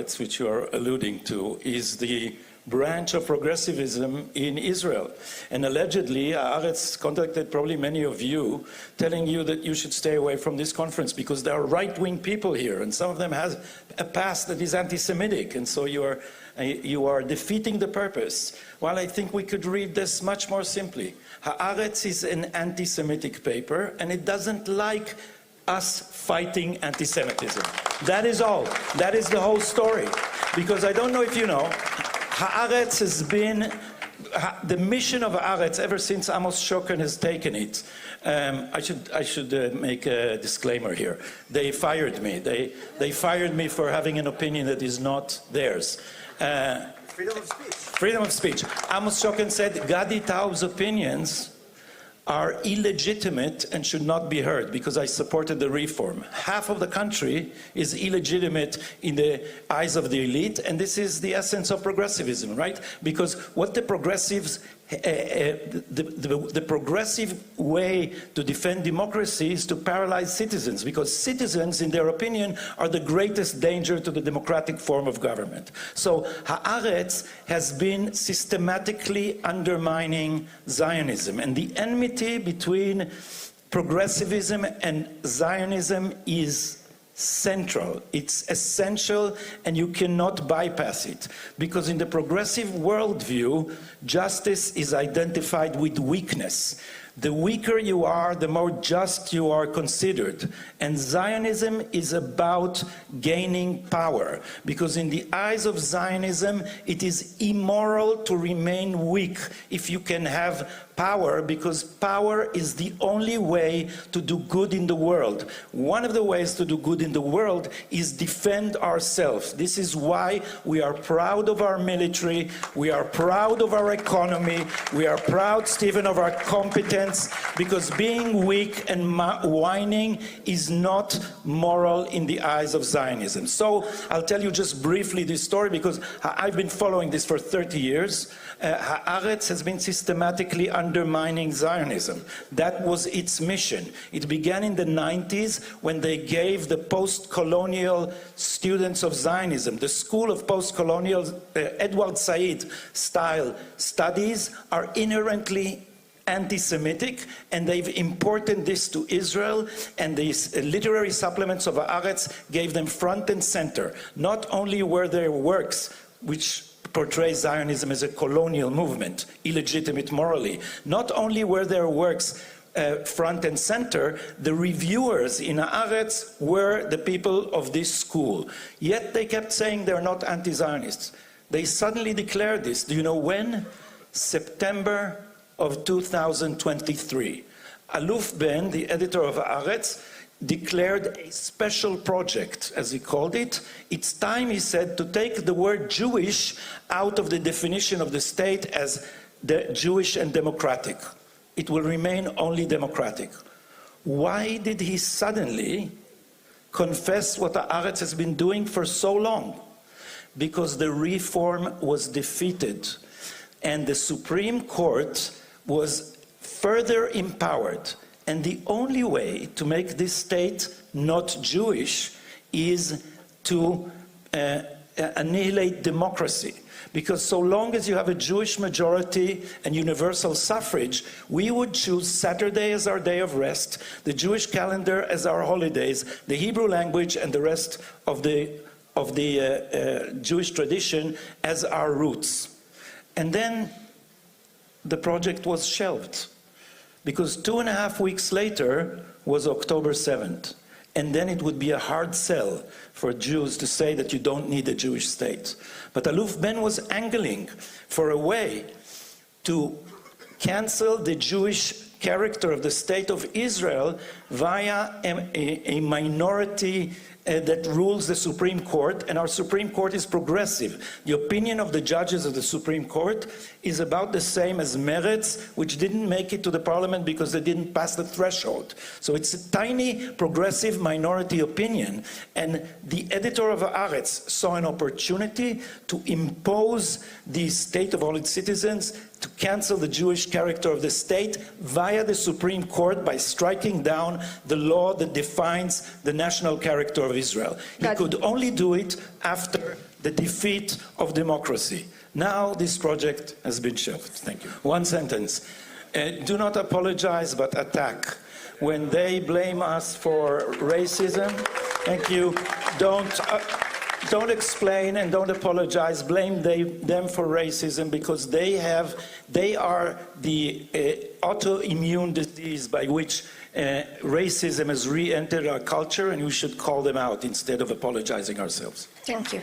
Haaretz, which you are alluding to, is the branch of progressivism in Israel. And allegedly, Haaretz contacted probably many of you, telling you that you should stay away from this conference because there are right-wing people here, and some of them have a past that is anti-Semitic, and so you are defeating the purpose. Well, I think we could read this much more simply. Haaretz is an anti-Semitic paper, and it doesn't like us fighting anti-Semitism. That is all. That is the whole story. Because I don't know if you know, Haaretz has been, the mission of Haaretz ever since Amos Shoken has taken it. I should make a disclaimer here. They fired me. They fired me for having an opinion that is not theirs. Freedom of speech. Freedom of speech. Amos Shoken said Gadi Taub's opinions are illegitimate and should not be heard because I supported the reform. Half of the country is illegitimate in the eyes of the elite, and this is the essence of progressivism, right? Because what the progressives, the progressive way to defend democracy is to paralyze citizens, because citizens, in their opinion, are the greatest danger to the democratic form of government. So Haaretz has been systematically undermining Zionism, and the enmity between progressivism and Zionism is central. It's essential, and you cannot bypass it. Because in the progressive worldview, justice is identified with weakness. The weaker you are, the more just you are considered. And Zionism is about gaining power. Because in the eyes of Zionism, it is immoral to remain weak if you can have power, because power is the only way to do good in the world. One of the ways to do good in the world is defend ourselves. This is why we are proud of our military, we are proud of our economy, we are proud, Stephen, of our competence, because being weak and whining is not moral in the eyes of Zionism. So I'll tell you just briefly this story, because I've been following this for 30 years. Haaretz has been systematically undermining Zionism. That was its mission. It began in the 90s when they gave the post-colonial students of Zionism, the school of post-colonial Edward Said style studies are inherently anti-Semitic, and they've imported this to Israel, and these literary supplements of Haaretz gave them front and center. Not only were their works, which portrays Zionism as a colonial movement, illegitimate morally. Not only were their works front and center, the reviewers in Haaretz were the people of this school. Yet they kept saying they're not anti-Zionists. They suddenly declared this. Do you know when? September of 2023. Aluf Ben, the editor of Haaretz, declared a special project, as he called it. It's time, he said, to take the word Jewish out of the definition of the state as the Jewish and democratic. It will remain only democratic. Why did he suddenly confess what Haaretz has been doing for so long? Because the reform was defeated, and the Supreme Court was further empowered. And the only way to make this state not Jewish is to annihilate democracy. Because so long as you have a Jewish majority and universal suffrage, we would choose Saturday as our day of rest, the Jewish calendar as our holidays, the Hebrew language and the rest of the Jewish tradition as our roots. And then the project was shelved. Because 2.5 weeks later was October 7th. And then it would be a hard sell for Jews to say that you don't need a Jewish state. But Aluf Ben was angling for a way to cancel the Jewish character of the state of Israel via a minority that rules the Supreme Court, and our Supreme Court is progressive. The opinion of the judges of the Supreme Court is about the same as Meretz, which didn't make it to the parliament because they didn't pass the threshold. So it's a tiny progressive minority opinion, and the editor of Haaretz saw an opportunity to impose the state of all its citizens to cancel the Jewish character of the state via the Supreme Court by striking down the law that defines the national character of Israel. He could only do it after the defeat of democracy. Now this project has been shelved. Thank you. One sentence. Do not apologize, but attack. When they blame us for racism, thank you, don't explain and don't apologize. Blame them for racism because they are the autoimmune disease by which racism has re-entered our culture, and we should call them out instead of apologizing ourselves. Thank you.